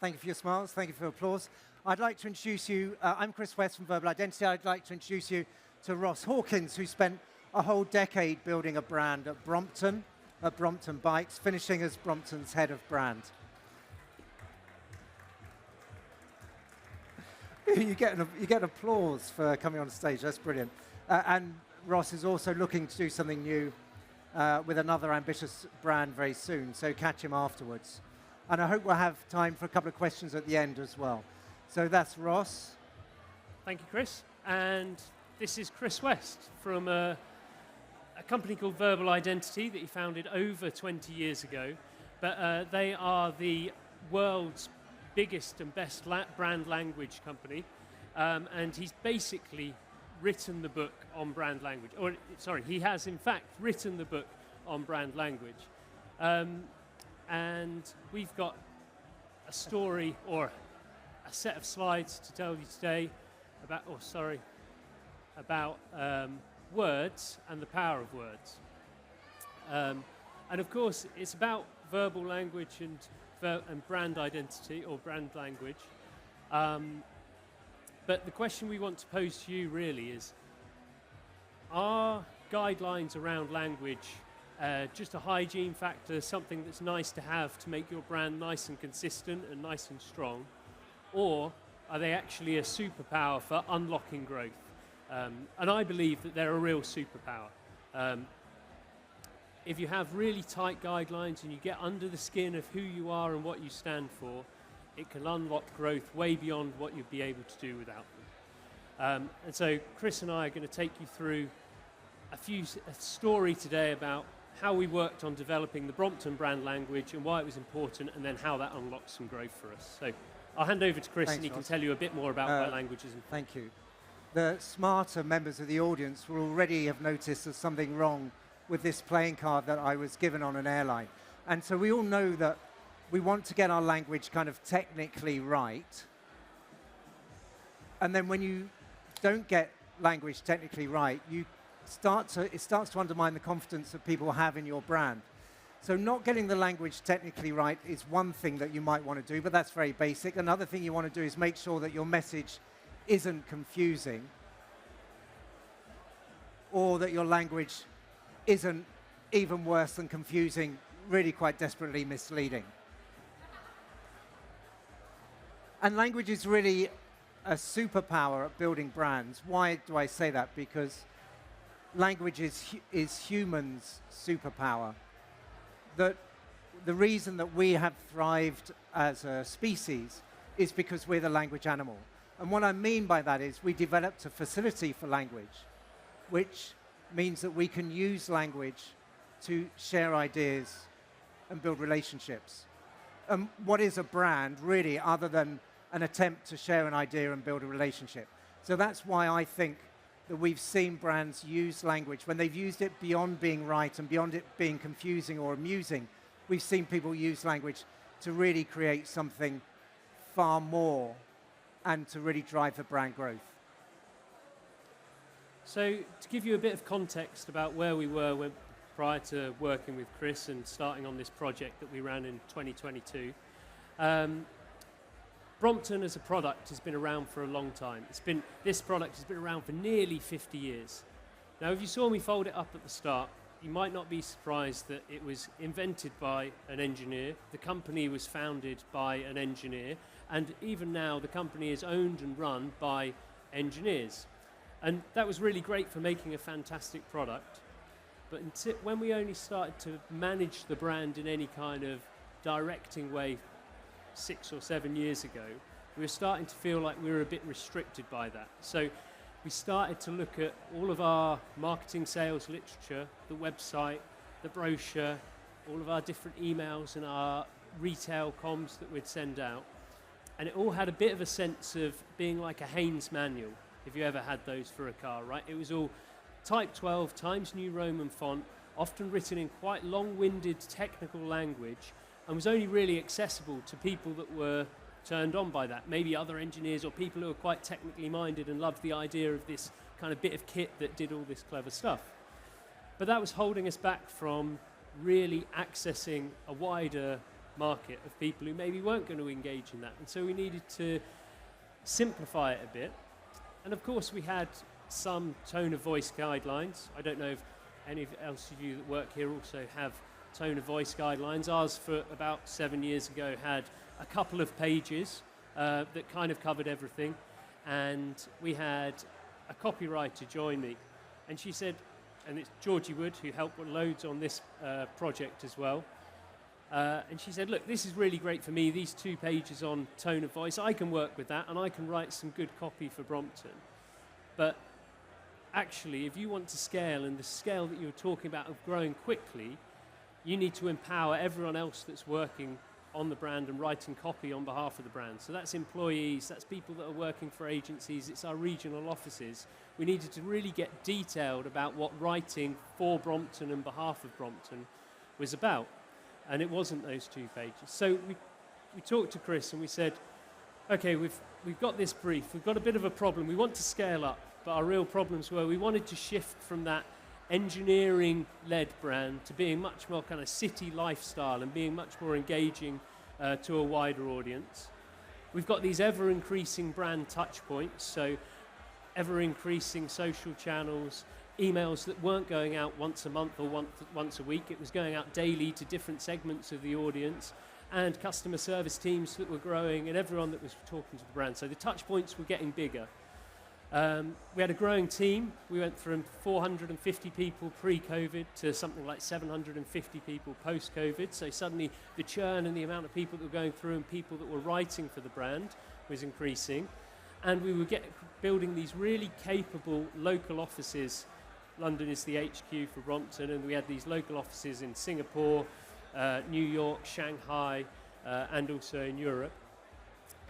Thank you for your smiles. Thank you for your applause. I'd like to introduce you, I'm Chris West from Verbal Identity. I'd like to introduce you to Ross Hawkins, who spent a whole decade building a brand at Brompton Bikes, finishing as Brompton's head of brand. you get applause for coming on stage. That's brilliant. And Ross is also looking to do something new with another ambitious brand very soon, so catch him afterwards. And I hope we'll have time for a couple of questions at the end as well. So that's Ross. Thank you, Chris. And this is Chris West from a company called Verbal Identity that he founded over 20 years ago. But they are the world's biggest and best brand language company. And he's basically written the book on brand language. Or, sorry, he has in fact written the book on brand language. And we've got a story or a set of slides to tell you today about words and the power of words. And of course, it's about verbal language and brand identity or brand language. But the question we want to pose to you really is, are guidelines around language just a hygiene factor, something that's nice to have to make your brand nice and consistent and nice and strong? Or are they actually a superpower for unlocking growth? And I believe that they're a real superpower. If you have really tight guidelines and you get under the skin of who you are and what you stand for, it can unlock growth way beyond what you'd be able to do without them. And so Chris and I are going to take you through a story today about how we worked on developing the Brompton brand language and why it was important, and then how that unlocks some growth for us. So I'll hand over to Chris. Thanks, and he Ross. can tell you a bit more about what languages. Thank you. The smarter members of the audience will already have noticed there's something wrong with this playing card that I was given on an airline. And so we all know that we want to get our language kind of technically right. And then when you don't get language technically right, it starts to undermine the confidence that people have in your brand. So not getting the language technically right is one thing that you might want to do, but that's very basic. Another thing you want to do is make sure that your message isn't confusing, or that your language isn't even worse than confusing, really quite desperately misleading. And language is really a superpower at building brands. Why do I say that? Because language is humans' superpower. That the reason that we have thrived as a species is because we're the language animal. And what I mean by that is we developed a facility for language, which means that we can use language to share ideas and build relationships. What is a brand, really, other than an attempt to share an idea and build a relationship? So that's why I think that we've seen brands use language. When they've used it beyond being right and beyond it being confusing or amusing, we've seen people use language to really create something far more and to really drive the brand growth. So to give you a bit of context about where we were prior to working with Chris and starting on this project that we ran in 2022, Brompton as a product has been around for a long time. This product has been around for nearly 50 years. Now, if you saw me fold it up at the start, you might not be surprised that it was invented by an engineer. The company was founded by an engineer, and even now the company is owned and run by engineers. And that was really great for making a fantastic product. But when we only started to manage the brand in any kind of directing way 6 or 7 years ago, we were starting to feel like we were a bit restricted by that. So we started to look at all of our marketing, sales, literature, the website, the brochure, all of our different emails and our retail comms that we'd send out. And it all had a bit of a sense of being like a Haynes manual, if you ever had those for a car, right? It was all Type 12, Times New Roman font, often written in quite long-winded technical language, and was only really accessible to people that were turned on by that. Maybe other engineers or people who are quite technically minded and loved the idea of this kind of bit of kit that did all this clever stuff. But that was holding us back from really accessing a wider market of people who maybe weren't going to engage in that. And so we needed to simplify it a bit. And of course, we had some tone of voice guidelines. I don't know if any else of you that work here also have tone of voice guidelines. Ours, for about 7 years ago, had a couple of pages that kind of covered everything. And we had a copywriter join me. And she said, and it's Georgie Wood, who helped loads on this project as well. And she said, look, this is really great for me, these 2 pages on tone of voice. I can work with that, and I can write some good copy for Brompton. But actually, if you want to scale, and the scale that you're talking about of growing quickly, you need to empower everyone else that's working on the brand and writing copy on behalf of the brand. So that's employees, that's people that are working for agencies, it's our regional offices. We needed to really get detailed about what writing for Brompton and behalf of Brompton was about. And it wasn't those 2 pages. So we talked to Chris and we said, okay, we've got this brief, we've got a bit of a problem, we want to scale up, but our real problems were we wanted to shift from that engineering-led brand to being much more kind of city lifestyle and being much more engaging to a wider audience. We've got these ever-increasing brand touch points, so ever-increasing social channels, emails that weren't going out once a month or once a week. It was going out daily to different segments of the audience, and customer service teams that were growing, and everyone that was talking to the brand. So the touch points were getting bigger. We had a growing team. We went from 450 people pre-COVID to something like 750 people post-COVID. So suddenly the churn and the amount of people that were going through and people that were writing for the brand was increasing. And we were building these really capable local offices. London is the HQ for Brompton, and we had these local offices in Singapore, New York, Shanghai, and also in Europe.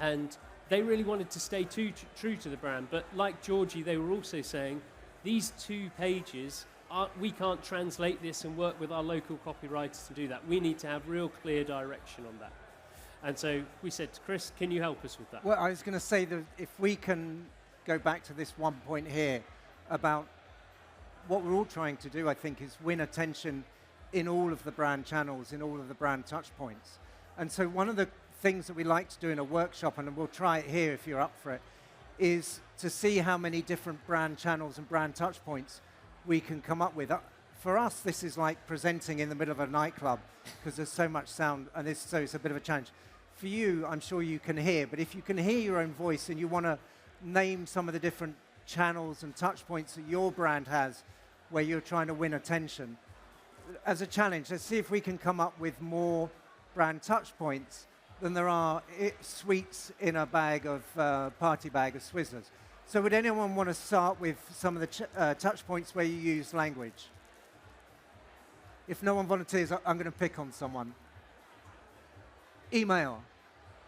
And they really wanted to stay true to the brand, but like Georgie, they were also saying, these 2 pages, we can't translate this and work with our local copywriters to do that. We need to have real clear direction on that. And so we said to Chris, can you help us with that? Well, I was going to say that if we can go back to this one point here about what we're all trying to do, I think, is win attention in all of the brand channels, in all of the brand touch points. And so one of the things that we like to do in a workshop, and we'll try it here if you're up for it, is to see how many different brand channels and brand touch points we can come up with. For us, this is like presenting in the middle of a nightclub because there's so much sound, and so it's a bit of a challenge. For you, I'm sure you can hear, but if you can hear your own voice and you want to name some of the different channels and touch points that your brand has where you're trying to win attention, as a challenge, let's see if we can come up with more brand touch points than there are sweets in a bag of party bag of Swizzlers. So would anyone want to start with some of the touch points where you use language? If no one volunteers, I'm going to pick on someone. Email.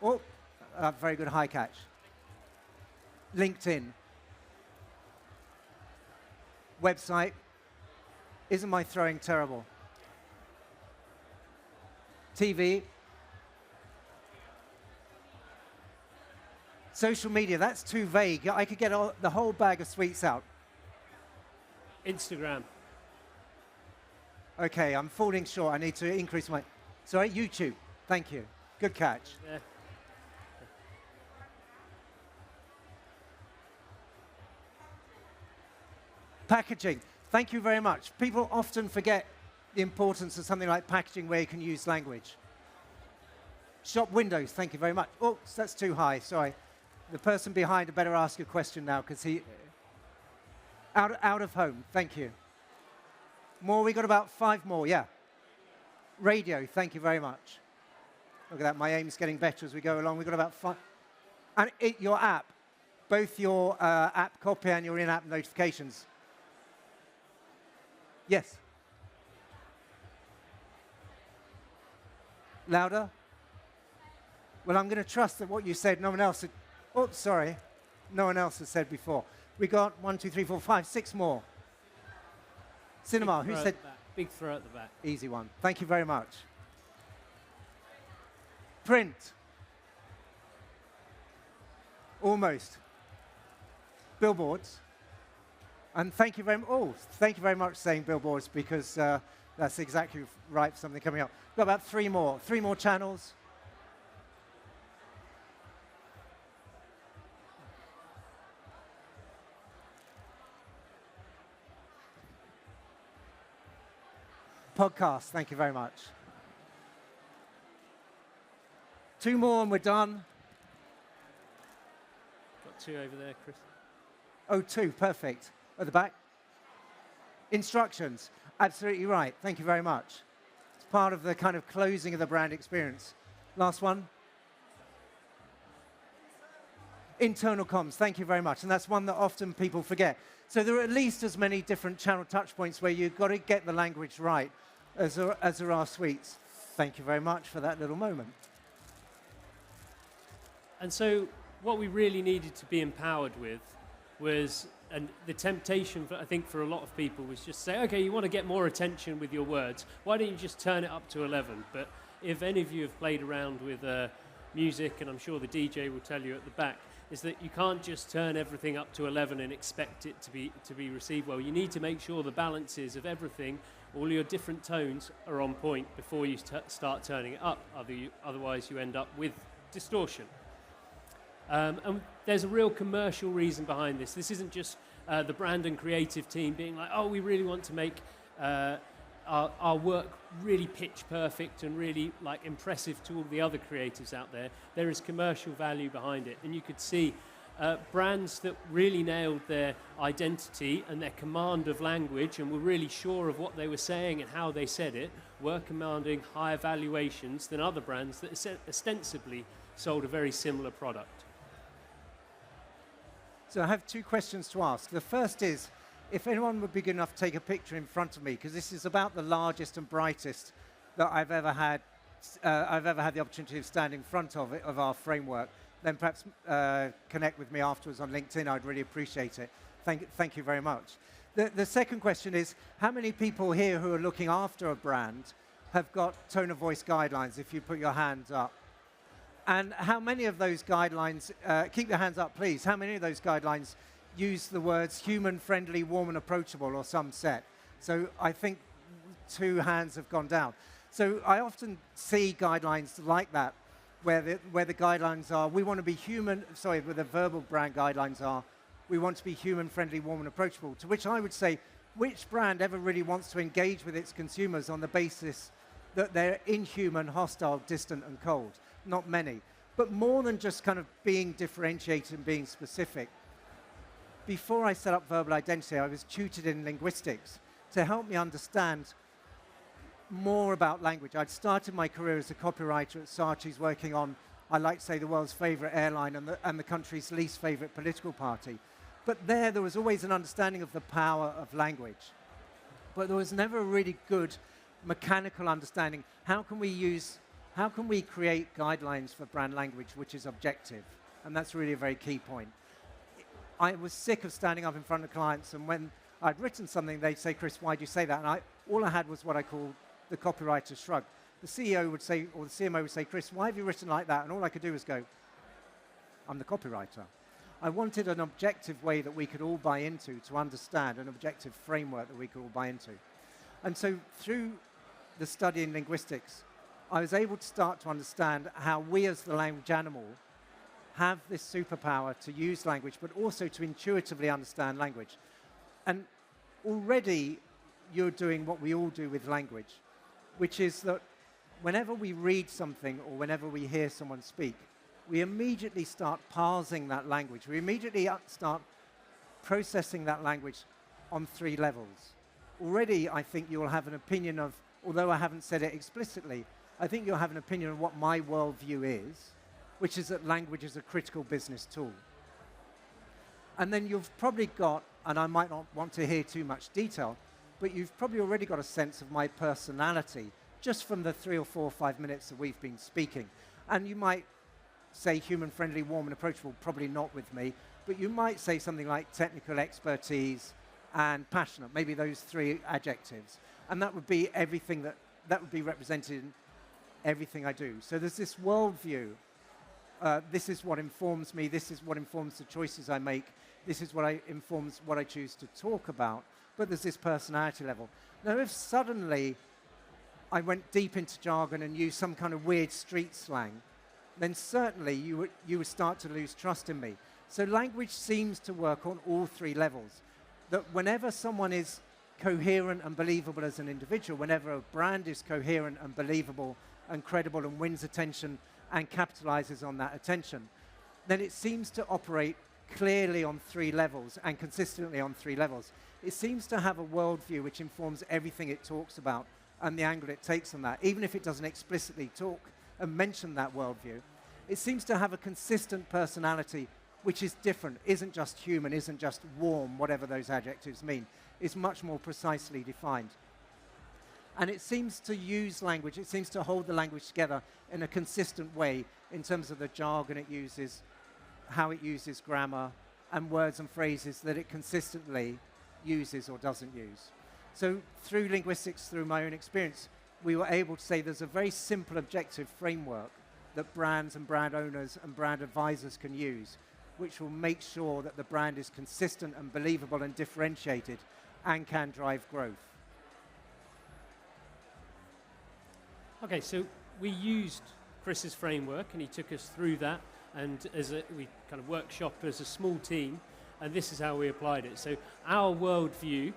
Oh, very good high catch. LinkedIn. Website. Isn't my throwing terrible? TV. Social media, that's too vague. I could get the whole bag of sweets out. Instagram. Okay, I'm falling short. I need to increase my... Sorry, YouTube. Thank you. Good catch. Yeah. Packaging. Thank you very much. People often forget the importance of something like packaging where you can use language. Shop windows. Thank you very much. Oh, that's too high. Sorry. The person behind had better ask a question now because he... Out of home. Thank you. More? We got about 5 more. Yeah. Radio. Thank you very much. Look at that. My aim's getting better as we go along. We've got about 5. And your app. Both your app copy and your in-app notifications. Yes. Louder? Well, I'm going to trust that what you said, no one else had... Oh, sorry. No one else has said before. We got 1, 2, 3, 4, 5, 6 more. Cinema. Who said... Big throw at the back. Easy one. Thank you very much. Print. Almost. Billboards. And thank you very much. Oh, thank you very much saying billboards because there That's exactly right for something coming up. We've got about three more channels. Podcast, thank you very much. Two more and we're done. Got two over there, Chris. Oh, two, perfect. At the back. Instructions, absolutely right. Thank you very much. It's part of the kind of closing of the brand experience. Last one. Internal comms, thank you very much. And that's one that often people forget. So there are at least as many different channel touch points where you've got to get the language right as there are suites. Thank you very much for that little moment. And so what we really needed to be empowered with was, and the temptation, I think, for a lot of people was just say, okay, you want to get more attention with your words. Why don't you just turn it up to 11? But if any of you have played around with music, and I'm sure the DJ will tell you at the back, is that you can't just turn everything up to 11 and expect it to be received well. You need to make sure the balances of everything, all your different tones are on point before you start turning it up. Otherwise, you end up with distortion. And there's a real commercial reason behind this. This isn't just the brand and creative team being like, oh, we really want to make our work really pitch perfect and really like impressive to all the other creatives out there. There is commercial value behind it. And you could see brands that really nailed their identity and their command of language and were really sure of what they were saying and how they said it were commanding higher valuations than other brands that ostensibly sold a very similar product. So I have two questions to ask. The first is, if anyone would be good enough to take a picture in front of me, because this is about the largest and brightest that I've ever had the opportunity of standing in front of our framework, then perhaps connect with me afterwards on LinkedIn. I'd really appreciate it. Thank you very much. The second question is, how many people here who are looking after a brand have got tone of voice guidelines, if you put your hands up? And how many of those guidelines, keep your hands up please, how many of those guidelines use the words human, friendly, warm and approachable or some set? So I think 2 hands have gone down. So I often see guidelines like that, where the guidelines are, we want to be human, sorry, where the verbal brand guidelines are, we want to be human, friendly, warm and approachable, to which I would say, which brand ever really wants to engage with its consumers on the basis that they're inhuman, hostile, distant and cold? Not many. But more than just kind of being differentiated and being specific, before I set up Verbal Identity, I was tutored in linguistics to help me understand more about language. I'd started my career as a copywriter at Saatchi's, working on, I like to say, the world's favorite airline and the country's least favorite political party. But there was always an understanding of the power of language. But there was never a really good mechanical understanding. How can we create guidelines for brand language which is objective? And that's really a very key point. I was sick of standing up in front of clients, and when I'd written something, they'd say, Chris, why'd you say that? And all I had was what I call the copywriter's shrug. The CEO would say, or the CMO would say, Chris, why have you written like that? And all I could do was go, I'm the copywriter. I wanted an objective way that we could all buy into, to understand, an objective framework that we could all buy into. And so through the study in linguistics, I was able to start to understand how we as the language animal have this superpower to use language, but also to intuitively understand language. And already you're doing what we all do with language, which is that whenever we read something or whenever we hear someone speak, we immediately start parsing that language. We immediately start processing that language on 3 levels. Already, I think you'll have an opinion of, although I haven't said it explicitly, I think you'll have an opinion of what my worldview is, which is that language is a critical business tool. And then you've probably got, and I might not want to hear too much detail, but you've probably already got a sense of my personality just from the 3 or 4 or 5 minutes that we've been speaking. And you might say human, friendly, warm and approachable, probably not with me, but you might say something like technical expertise and passionate, maybe those 3 adjectives. And that would be everything that would be represented in everything I do. So there's this worldview. This is what informs me. This is what informs the choices I make. This is what informs what I choose to talk about. But there's this personality level. Now, if suddenly I went deep into jargon and used some kind of weird street slang, then certainly you would start to lose trust in me. So language seems to work on all three levels. That whenever someone is coherent and believable as an individual, whenever a brand is coherent and believable and credible and wins attention and capitalizes on that attention, then it seems to operate clearly on three levels and consistently on three levels. It seems to have a worldview which informs everything it talks about and the angle it takes on that, even if it doesn't explicitly talk and mention that worldview. It seems to have a consistent personality which is different, isn't just human, isn't just warm, whatever those adjectives mean. It's much more precisely defined. And it seems to use language, it seems to hold the language together in a consistent way in terms of the jargon it uses, how it uses grammar, and words and phrases that it consistently uses or doesn't use. So through linguistics, through my own experience, we were able to say there's a very simple objective framework that brands and brand owners and brand advisors can use, which will make sure that the brand is consistent and believable and differentiated and can drive growth. Okay, so we used Chris's framework and he took us through that, and we kind of workshopped as a small team, and this is how we applied it. So our worldview,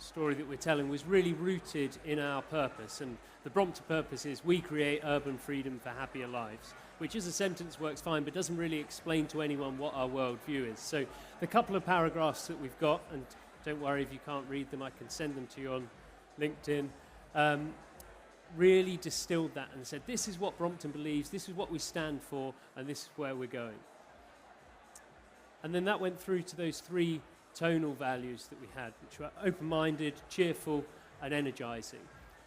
story that we're telling, was really rooted in our purpose, and the Brompton purpose is we create urban freedom for happier lives, which as a sentence works fine but doesn't really explain to anyone what our worldview is. So the couple of paragraphs that we've got, and don't worry if you can't read them, I can send them to you on LinkedIn, really distilled that and said this is what Brompton believes, this is what we stand for, and this is where we're going. And then that went through to those three tonal values that we had, which were open-minded, cheerful, and energizing.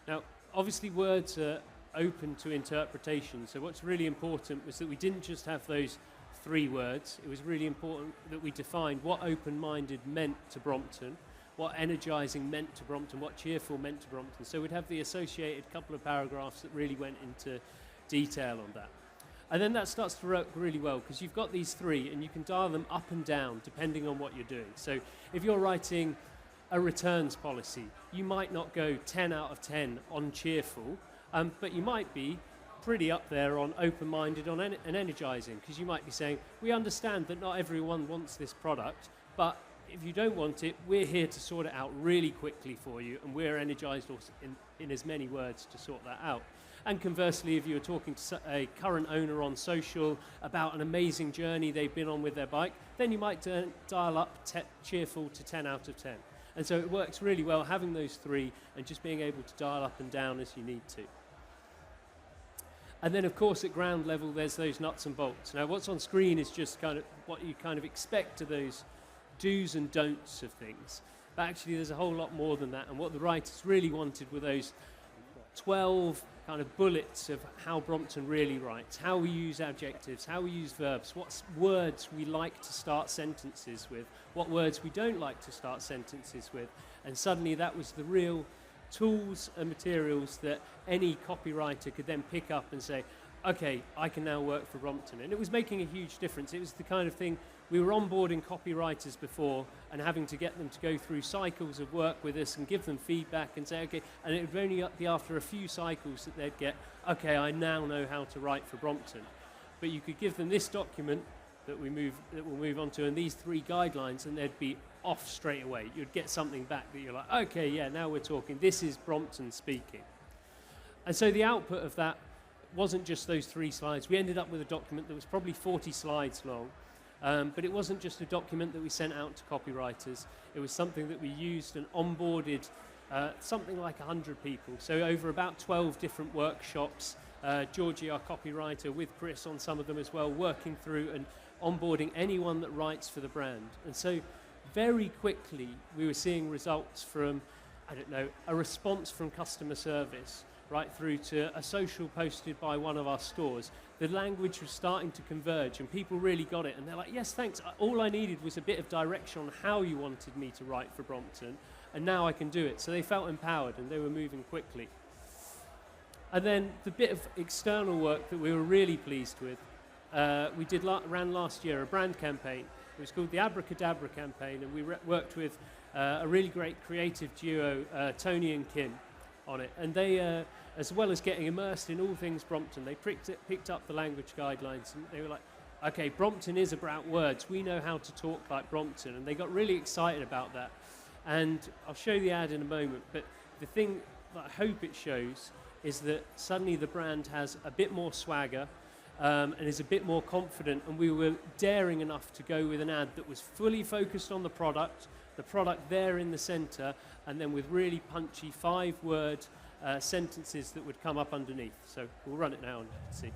Now, obviously words are open to interpretation, so what's really important was that we didn't just have those three words. It was really important that we defined what open-minded meant to Brompton, what energizing meant to Brompton, what cheerful meant to Brompton. So we'd have the associated couple of paragraphs that really went into detail on that. And then that starts to work really well because you've got these three and you can dial them up and down depending on what you're doing. So if you're writing a returns policy, you might not go 10 out of 10 on cheerful, but you might be pretty up there on open-minded and energizing, because you might be saying, we understand that not everyone wants this product, but if you don't want it, we're here to sort it out really quickly for you, and we're energized in as many words to sort that out. And conversely, if you're talking to a current owner on social about an amazing journey they've been on with their bike, then you might dial up cheerful to 10 out of 10. And so it works really well having those three and just being able to dial up and down as you need to. And then, of course, at ground level, there's those nuts and bolts. Now, what's on screen is just kind of what you kind of expect of those do's and don'ts of things. But actually, there's a whole lot more than that. And what the writers really wanted were those 12 kind of bullets of how Brompton really writes, how we use adjectives, how we use verbs, what words we like to start sentences with, what words we don't like to start sentences with. And suddenly that was the real tools and materials that any copywriter could then pick up and say, okay, I can now work for Brompton. And it was making a huge difference. It was the kind of thing, we were onboarding copywriters before and having to get them to go through cycles of work with us and give them feedback and say, okay, and it would only be after a few cycles that they'd get, okay, I now know how to write for Brompton. But you could give them this document that we'll move on to and these three guidelines, and they'd be off straight away. You'd get something back that you're like, okay, yeah, now we're talking. This is Brompton speaking. And so the output of that wasn't just those three slides. We ended up with a document that was probably 40 slides long, but it wasn't just a document that we sent out to copywriters. It was something that we used and onboarded something like 100 people. So over about 12 different workshops, Georgie, our copywriter, with Chris on some of them as well, working through and onboarding anyone that writes for the brand. And so very quickly we were seeing results from, I don't know, a response from customer service right through to a social posted by one of our stores. The language was starting to converge and people really got it. And they're like, yes, thanks. All I needed was a bit of direction on how you wanted me to write for Brompton, and now I can do it. So they felt empowered and they were moving quickly. And then the bit of external work that we were really pleased with, we ran last year a brand campaign. It was called the Abracadabra campaign, and we worked with a really great creative duo, Tony and Kim. on it. And they, as well as getting immersed in all things Brompton, they picked up the language guidelines, and they were like, okay, Brompton is about words. We know how to talk like Brompton. And they got really excited about that. And I'll show you the ad in a moment, but the thing that I hope it shows is that suddenly the brand has a bit more swagger, and is a bit more confident, and we were daring enough to go with an ad that was fully focused on the product there in the center, and then with really punchy 5-word sentences that would come up underneath. So we'll run it now and see.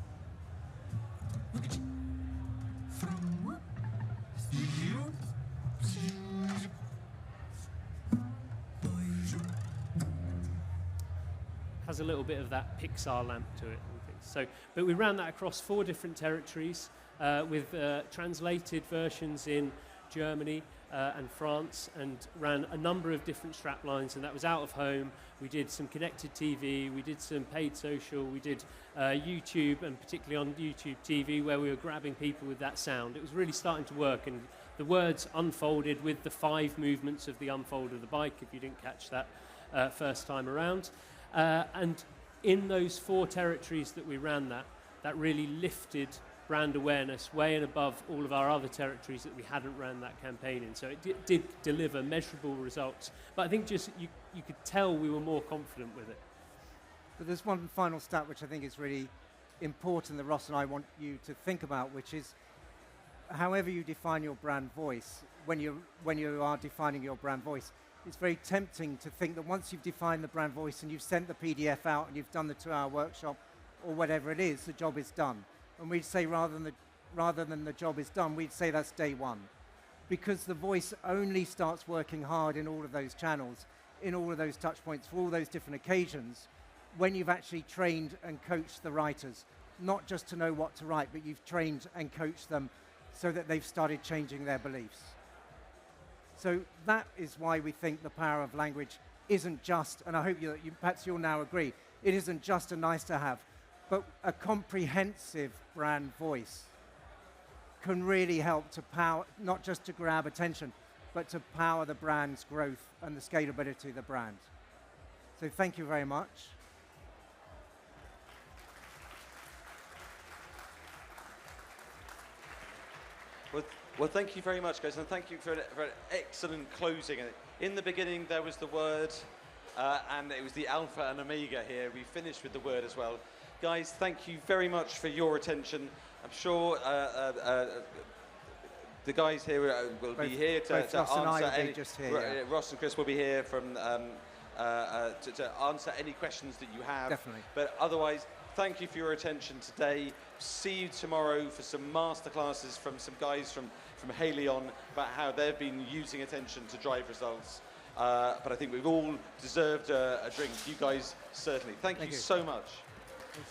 Has a little bit of that Pixar lamp to it and things. So, but we ran that across 4 different territories with translated versions in Germany and France, and ran a number of different strap lines, and that was out of home. We did some connected TV, we did some paid social, we did YouTube, and particularly on YouTube TV where we were grabbing people with that sound. It was really starting to work, and the words unfolded with the 5 movements of the unfold of the bike, if you didn't catch that first time around. And in those 4 territories that we ran that really lifted brand awareness way and above all of our other territories that we hadn't ran that campaign in. So it did deliver measurable results. But I think just you could tell we were more confident with it. But there's one final stat which I think is really important that Ross and I want you to think about, which is however you define your brand voice, when you are defining your brand voice, it's very tempting to think that once you've defined the brand voice and you've sent the PDF out and you've done the 2-hour workshop or whatever it is, the job is done. And we'd say rather than the job is done, we'd say that's day 1. Because the voice only starts working hard in all of those channels, in all of those touch points, for all those different occasions, when you've actually trained and coached the writers, not just to know what to write, but you've trained and coached them so that they've started changing their beliefs. So that is why we think the power of language isn't just, and I hope perhaps you'll now agree, it isn't just a nice to have, but a comprehensive brand voice can really help to power, not just to grab attention, but to power the brand's growth and the scalability of the brand. So thank you very much. Well, thank you very much, guys, and thank you for an excellent closing. In the beginning, there was the word, and it was the alpha and omega here. We finished with the word as well. Guys, thank you very much for your attention. I'm sure the guys here will be here to answer any. Ross and Chris will be here from to answer any questions that you have. Definitely. But otherwise, thank you for your attention today. See you tomorrow for some masterclasses from some guys from Haleon about how they've been using attention to drive results. But I think we've all deserved a drink. You guys certainly. Thank you so much. Thanks,